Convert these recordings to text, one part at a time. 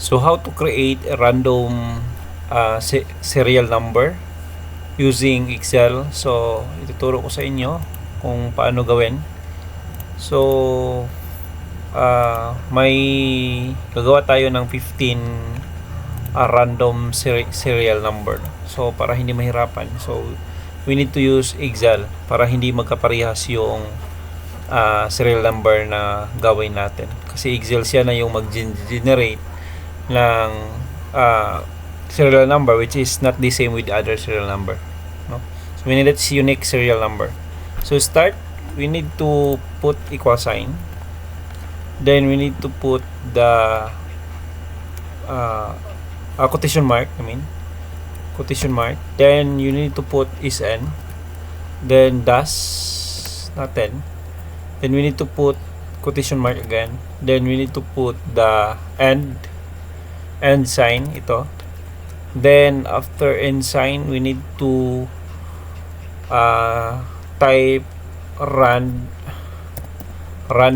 So how to create a random serial number using Excel. So ituturo ko sa inyo kung paano gawin. So may gagawa tayo ng 15 random serial number. So para hindi mahirapan, so we need to use Excel para hindi magkaparehas yung serial number na gawin natin. Kasi Excel siya na yung mag-generate ng serial number which is not the same with other serial number, no? So we need its unique serial number. So start, we need to put equal sign, then we need to put the quotation mark, quotation mark, then you need to put is n, then dash natin, then we need to put quotation mark again, then we need to put the end sign, ito. Then after end sign, we need to type run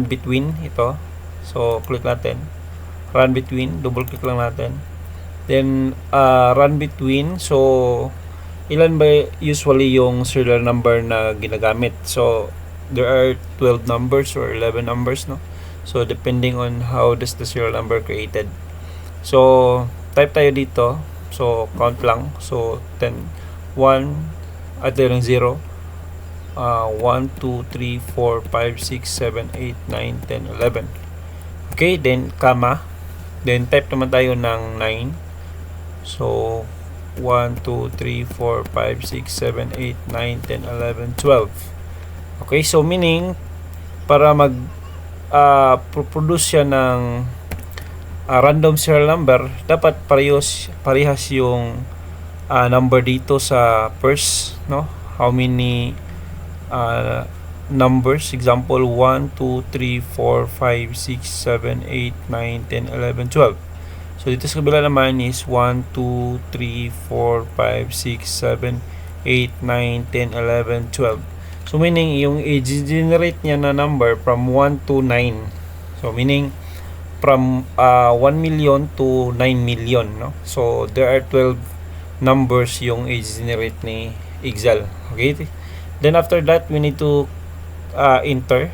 between, ito. So click natin run between, double click lang natin, then run between. So ilan ba usually yung serial number na ginagamit? So there are 12 numbers or 11 numbers, no? So depending on how does the serial number created. So type tayo dito, so count lang. So 10, 1 at yung 0, 1, 2, 3, 4, 5, 6, 7, 8, 9, 10, 11. Okay, then comma, then type naman tayo ng 9. So 1, 2, 3, 4, 5, 6, 7, 8, 9, 10, 11, 12. Okay, so meaning para mag produce siya ng random serial number, dapat parehas yung number dito sa first, no? How many numbers? Example 1, 2, 3, 4, 5, 6, 7, 8, 9, 10, 11, 12. So dito sa kabila naman is 1, 2, 3, 4, 5, 6, 7, 8, 9, 10, 11, 12. So meaning yung i-generate niya na number from 1 to 9. So meaning from 1 million to 9 million, no? So there are 12 numbers yung i-generate ni Excel. Okay? Then after that, we need to enter.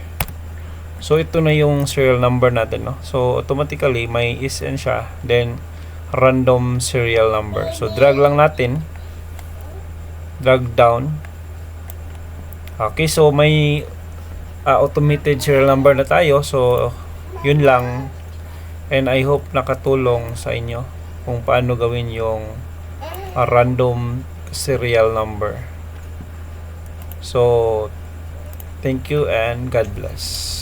So ito na yung serial number natin, no? So automatically may isn siya, then random serial number. So drag lang natin, drag down. Okay, so may automated serial number na tayo. So yun lang, and I hope nakatulong sa inyo kung paano gawin yung random serial number. So thank you and God bless.